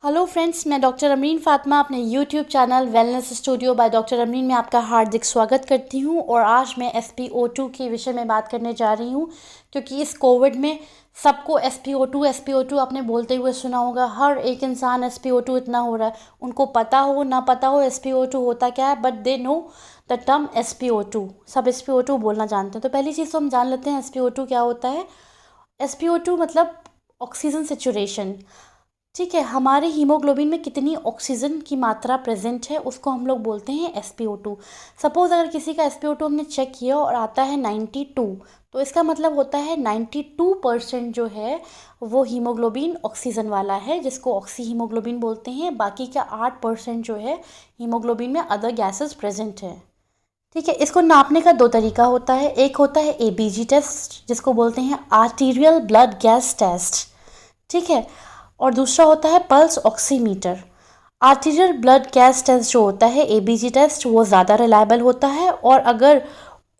Hello friends, मैं doctor Amreen Fatima अपने YouTube channel wellness studio by doctor Amreen में आपका हार्दिक स्वागत करती हूं। और आज मैं SpO2 के विषय में बात करने जा रही हूं, क्योंकि इस कोविड में सबको SpO2 आपने बोलते हुए सुना होगा। हर एक इंसान SpO2 इतना हो रहा है, उनको पता हो ना पता हो SpO2 होता क्या है, but they know the term SpO2। सब SpO2 बोलना जानते हैं। तो पहली चीज़ तो हम जान लेते हैं SpO2 क्या होता है। SpO2 मतलब ऑक्सीजन सेचुरेशन। ठीक है, हमारे हीमोग्लोबिन में कितनी ऑक्सीजन की मात्रा प्रेजेंट है उसको हम लोग बोलते हैं SpO2। सपोज़ अगर किसी का SpO2 हमने चेक किया और आता है 92, तो इसका मतलब होता है 92% जो है वो हीमोग्लोबिन ऑक्सीजन वाला है, जिसको ऑक्सी हीमोग्लोबिन बोलते हैं। बाकी का 8% जो है हीमोग्लोबिन में अदर गैसेस प्रेजेंट है। ठीक है, इसको नापने का दो तरीका होता है। एक होता है ABG टेस्ट, जिसको बोलते हैं आर्टीरियल ब्लड गैस टेस्ट। ठीक है, और दूसरा होता है pulse oximeter. Arterial blood gas test जो होता है ABG टेस्ट, वो ज़्यादा रिलायबल होता है। और अगर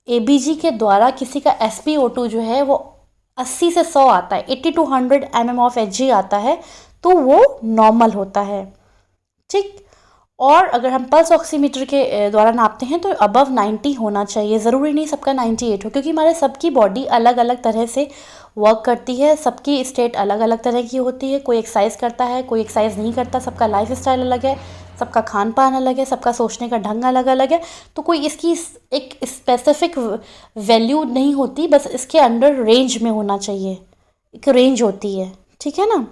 ABG के द्वारा किसी का SpO2 जो है वो 80 से 100 आता है, 80 to 100 mm of Hg आता है, तो वो नॉर्मल होता है। ठीक, और अगर हम पल्स ऑक्सीमीटर के द्वारा नापते हैं तो अबव 90 होना चाहिए। ज़रूरी नहीं सबका 98 हो, क्योंकि हमारे सबकी बॉडी अलग अलग तरह से वर्क करती है। सबकी स्टेट अलग अलग तरह की होती है। कोई एक्सरसाइज करता है, कोई एक्सरसाइज नहीं करता। सबका लाइफ स्टाइल अलग है, सबका खान पान अलग है, सबका सोचने का ढंग अलग अलग है। तो कोई इसकी एक स्पेसिफिक वैल्यू नहीं होती, बस इसके अंडर रेंज में होना चाहिए। एक रेंज होती है, ठीक है ना।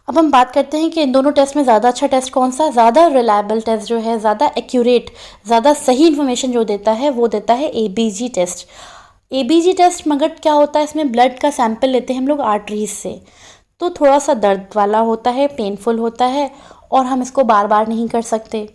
अब हम बात करते हैं कि इन दोनों टेस्ट में ज़्यादा अच्छा टेस्ट कौन सा, ज़्यादा रिलायबल टेस्ट जो है, ज़्यादा एक्यूरेट, ज़्यादा सही इन्फॉर्मेशन जो देता है वो देता है ABG टेस्ट। ABG टेस्ट मगर क्या होता है, इसमें ब्लड का सैंपल लेते हैं हम लोग आर्टरीज से, तो थोड़ा सा दर्द वाला होता है, पेनफुल होता है, और हम इसको बार बार नहीं कर सकते।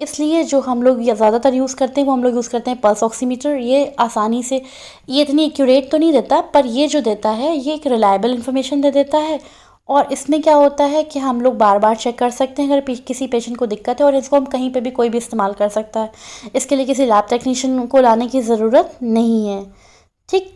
इसलिए जो हम लोग ज़्यादातर यूज़ करते हैं वो हम लोग यूज़ करते हैं पल्स ऑक्सीमीटर। ये आसानी से, ये इतनी एक्यूरेट तो नहीं देता, पर ये जो देता है ये एक रिलायबल इन्फॉर्मेशन दे देता है। और इसमें क्या होता है कि हम लोग बार बार चेक कर सकते हैं अगर किसी पेशेंट को दिक्कत है, और इसको हम कहीं पे भी कोई भी इस्तेमाल कर सकता है। इसके लिए किसी लैब टेक्नीशियन को लाने की ज़रूरत नहीं है। ठीक,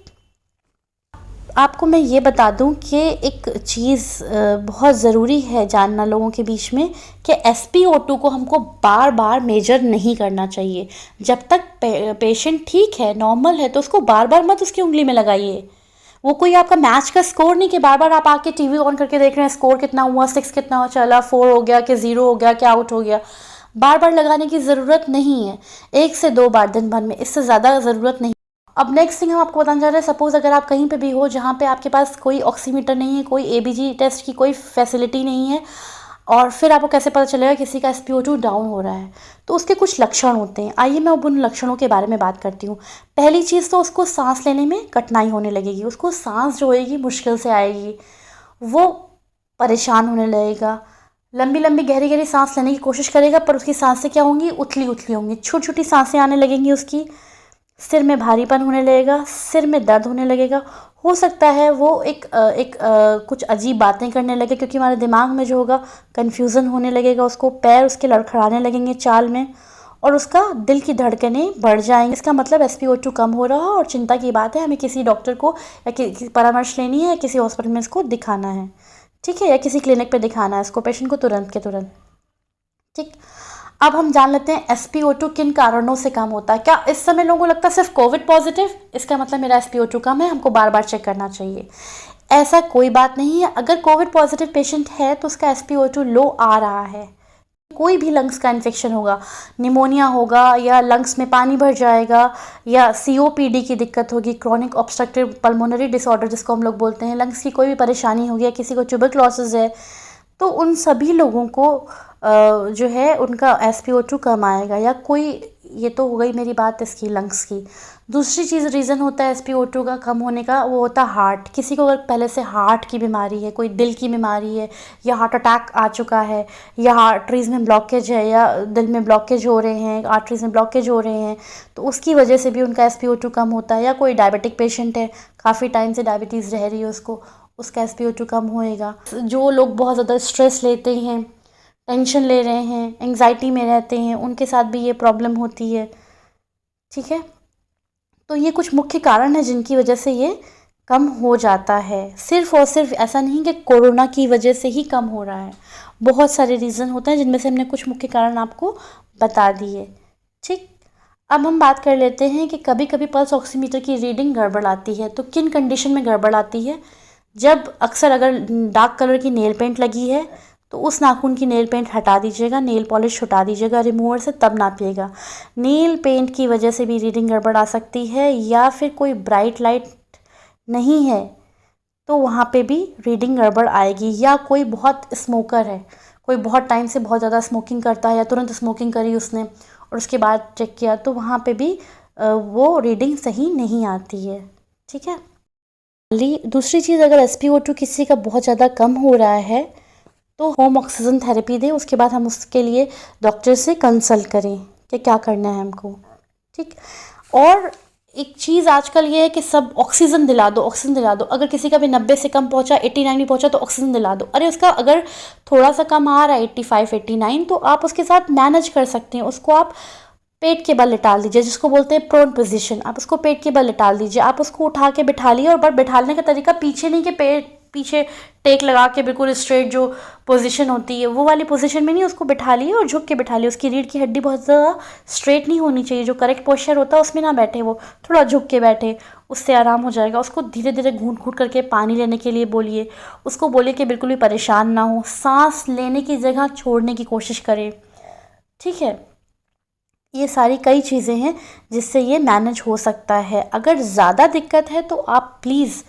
आपको मैं ये बता दूं कि एक चीज़ बहुत ज़रूरी है जानना लोगों के बीच में, कि SpO2 को हमको बार बार मेजर नहीं करना चाहिए। जब तक पेशेंट ठीक है, नॉर्मल है, तो उसको बार बार मत उसकी उंगली में लगाइए। वो कोई आपका मैच का स्कोर नहीं कि बार बार आप आके टीवी ऑन करके देख रहे हैं स्कोर कितना हुआ, 6 कितना चला, 4 हो गया कि 0 हो गया, क्या आउट हो गया। बार बार लगाने की ज़रूरत नहीं है। 1 से 2 बार दिन भर में, इससे ज़्यादा ज़रूरत नहीं। अब नेक्स्ट थिंग हम आपको बताने जा रहे हैं, सपोज़ अगर आप कहीं पे भी हो जहाँ पे आपके पास कोई ऑक्सीमीटर नहीं है, कोई ABG टेस्ट की कोई फैसिलिटी नहीं है, और फिर आपको कैसे पता चलेगा किसी का SpO2 डाउन हो रहा है। तो उसके कुछ लक्षण होते हैं। आइए मैं अब उन लक्षणों के बारे में बात करती हूँ। पहली चीज़ तो उसको सांस लेने में कठिनाई होने लगेगी, उसको सांस जो होएगी मुश्किल से आएगी, वो परेशान होने लगेगा। लंबी लंबी गहरी गहरी सांस लेने की कोशिश करेगा, पर उसकी सांसें क्या होंगी, उथली उथली होंगी, छोटी छोटी सांसें आने लगेंगी उसकी। सिर में भारीपन होने लगेगा, सिर में दर्द होने लगेगा। हो सकता है वो कुछ अजीब बातें करने लगे, क्योंकि हमारे दिमाग में जो होगा कन्फ्यूज़न होने लगेगा उसको। पैर उसके लड़खड़ाने लगेंगे चाल में, और उसका दिल की धड़कनें बढ़ जाएंगी। इसका मतलब SpO2 कम हो रहा है, और चिंता की बात है। हमें किसी डॉक्टर को या किसी परामर्श लेनी है, किसी हॉस्पिटल में इसको दिखाना है, ठीक है, या किसी क्लिनिक पे दिखाना है इसको पेशेंट को तुरंत के तुरंत। ठीक, अब हम जान लेते हैं SpO2 किन कारणों से कम होता है। क्या इस समय लोगों को लगता है सिर्फ कोविड पॉजिटिव, इसका मतलब मेरा SpO2 कम है, हमको बार बार चेक करना चाहिए? ऐसा कोई बात नहीं है। अगर कोविड पॉजिटिव पेशेंट है तो उसका SpO2 लो आ रहा है, कोई भी लंग्स का इन्फेक्शन होगा, निमोनिया होगा, या लंग्स में पानी भर जाएगा, या COPD की दिक्कत होगी, क्रॉनिक ऑब्स्ट्रक्टिव पल्मोनरी डिसऑर्डर जिसको हम लोग बोलते हैं, लंग्स की कोई भी परेशानी होगी, या किसी को ट्यूबरक्लोसिस है, तो उन सभी लोगों को जो है उनका SpO2 कम आएगा। या कोई, ये तो हो गई मेरी बात इसकी लंग्स की। दूसरी चीज़ रीज़न होता है SpO2 का कम होने का, वो होता है हार्ट। किसी को अगर पहले से हार्ट की बीमारी है, कोई दिल की बीमारी है, या हार्ट अटैक आ चुका है, या आर्टरीज़ में ब्लॉकेज है, या दिल में ब्लॉकेज हो रहे हैं, आर्टरीज़ में ब्लॉकेज हो रहे हैं, तो उसकी वजह से भी उनका SpO2 कम होता है। या कोई डायबिटिक पेशेंट है, काफ़ी टाइम से डायबिटीज़ रह रही है उसको, उसका SpO2 कम होएगा। जो लोग बहुत ज़्यादा स्ट्रेस लेते हैं, टेंशन ले रहे हैं, एंग्जाइटी में रहते हैं, उनके साथ भी ये प्रॉब्लम होती है। ठीक है, तो ये कुछ मुख्य कारण है जिनकी वजह से ये कम हो जाता है। सिर्फ़ और सिर्फ ऐसा नहीं कि कोरोना की वजह से ही कम हो रहा है, बहुत सारे रीज़न होते हैं जिनमें से हमने कुछ मुख्य कारण आपको बता दिए। ठीक, अब हम बात कर लेते हैं कि कभी कभी पल्स ऑक्सीमीटर की रीडिंग गड़बड़ आती है। तो किन कंडीशन में गड़बड़ आती है? जब अक्सर अगर डार्क कलर की नेल पेंट लगी है तो उस नाखून की नेल पेंट हटा दीजिएगा, नेल पॉलिश हटा दीजिएगा रिमूवर से, तब नापिएगा। नेल पेंट की वजह से भी रीडिंग गड़बड़ आ सकती है, या फिर कोई ब्राइट लाइट नहीं है तो वहाँ पे भी रीडिंग गड़बड़ आएगी। या कोई बहुत स्मोकर है, कोई बहुत टाइम से बहुत ज़्यादा स्मोकिंग करता है या तुरंत स्मोकिंग करी उसने और उसके बाद चेक किया, तो वहाँ पे भी वो रीडिंग सही नहीं आती है। ठीक है। दूसरी चीज़, अगर SpO2 किसी का बहुत ज़्यादा कम हो रहा है तो होम ऑक्सीजन थेरेपी दें। उसके बाद हम उसके लिए डॉक्टर से कंसल्ट करें कि क्या करना है हमको। ठीक। और एक चीज़ आजकल ये है कि सब ऑक्सीजन दिला दो, ऑक्सीजन दिला दो। अगर किसी का भी 90 से कम पहुंचा, 89 भी पहुंचा तो ऑक्सीजन दिला दो। अरे उसका अगर थोड़ा सा कम आ रहा है 85 89 तो आप उसके साथ मैनेज कर सकते हैं। उसको आप पेट के बल लिटाल दीजिए, जिसको बोलते हैं प्रोन पोजीशन। आप उसको पेट के बल लिटाल दीजिए। आप उसको उठा के बिठा लिए, और बट बिठाने का तरीका पीछे नहीं कि पेट पीछे टेक लगा के बिल्कुल स्ट्रेट जो पोजीशन होती है वो वाली पोजीशन में नहीं, उसको बिठा लिए और झुक के बिठा लिए। उसकी रीढ़ की हड्डी बहुत ज़्यादा स्ट्रेट नहीं होनी चाहिए, जो करेक्ट पोस्चर होता है उसमें ना बैठे, वो थोड़ा झुक के बैठे, उससे आराम हो जाएगा। उसको धीरे धीरे घूंट घूंट करके पानी लेने के लिए बोलिए। उसको बोलिए कि बिल्कुल भी परेशान ना हो, सांस लेने की जगह छोड़ने की कोशिश करें। ठीक है। ये सारी कई चीज़ें हैं जिससे ये मैनेज हो सकता है। अगर ज़्यादा दिक्कत है तो आप प्लीज़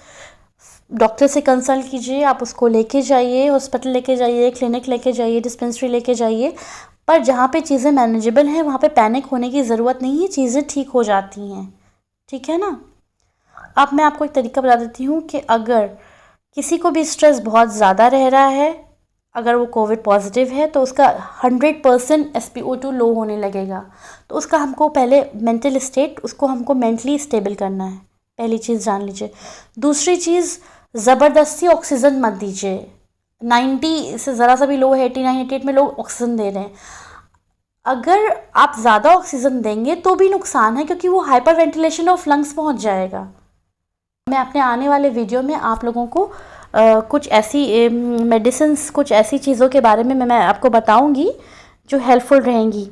डॉक्टर से कंसल्ट कीजिए। आप उसको लेके जाइए, हॉस्पिटल लेके जाइए, क्लिनिक लेके जाइए, डिस्पेंसरी लेके जाइए। पर जहाँ पे चीज़ें मैनेजेबल हैं वहाँ पे पैनिक होने की ज़रूरत नहीं है, चीज़ें ठीक हो जाती हैं। ठीक है ना। अब मैं आपको एक तरीका बता देती हूँ कि अगर किसी को भी स्ट्रेस बहुत ज़्यादा रह रहा है, अगर वो कोविड पॉजिटिव है तो उसका 100% SpO2 लो होने लगेगा। तो उसका हमको पहले मेंटल स्टेट, उसको हमको मेंटली स्टेबल करना है। पहली चीज़ जान लीजिए। दूसरी चीज़, ज़बरदस्ती ऑक्सीजन मत दीजिए। 90 से ज़रा सा भी लो है, 89 88 में लोग ऑक्सीजन दे रहे हैं। अगर आप ज़्यादा ऑक्सीजन देंगे तो भी नुकसान है, क्योंकि वो हाइपर वेंटिलेशन ऑफ लंग्स पहुंच जाएगा। मैं अपने आने वाले वीडियो में आप लोगों को कुछ ऐसी मेडिसिन्स, कुछ ऐसी चीज़ों के बारे में मैं आपको बताऊंगी जो हेल्पफुल रहेंगी।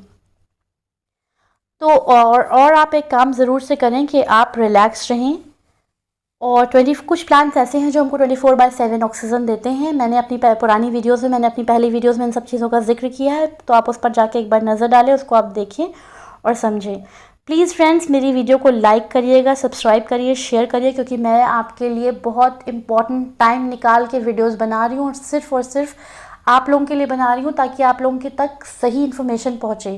तो और आप एक काम ज़रूर से करें कि आप रिलैक्स रहें। और कुछ प्लांट्स ऐसे हैं जो हमको 24/7 ऑक्सीजन देते हैं। मैंने अपनी पुरानी वीडियोज़ में, मैंने अपनी पहली वीडियोज़ में इन सब चीज़ों का जिक्र किया है, तो आप उस पर जाके एक बार नज़र डालें, उसको आप देखें और समझें। प्लीज़ फ्रेंड्स, मेरी वीडियो को लाइक करिएगा, सब्सक्राइब करिए, शेयर करिए, क्योंकि मैं आपके लिए बहुत इम्पॉर्टेंट टाइम निकाल के वीडियोज़ बना रही हूँ और सिर्फ आप लोगों के लिए बना रही हूँ, ताकि आप लोगों के तक सही इन्फॉर्मेशन पहुँचे।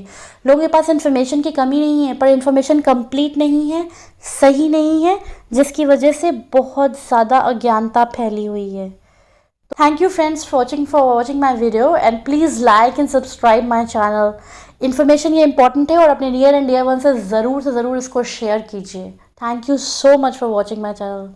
लोगों के पास इन्फॉर्मेशन की कमी नहीं है, पर इन्फॉर्मेशन कंप्लीट नहीं है, सही नहीं है, जिसकी वजह से बहुत ज़्यादा अज्ञानता फैली हुई है। Thank you friends for watching my video, and please like and subscribe my channel. Information ये इंपॉर्टेंट है, और अपने नियर एंड डियर वन से ज़रूर इसको शेयर कीजिए। Thank you so much for watching my channel.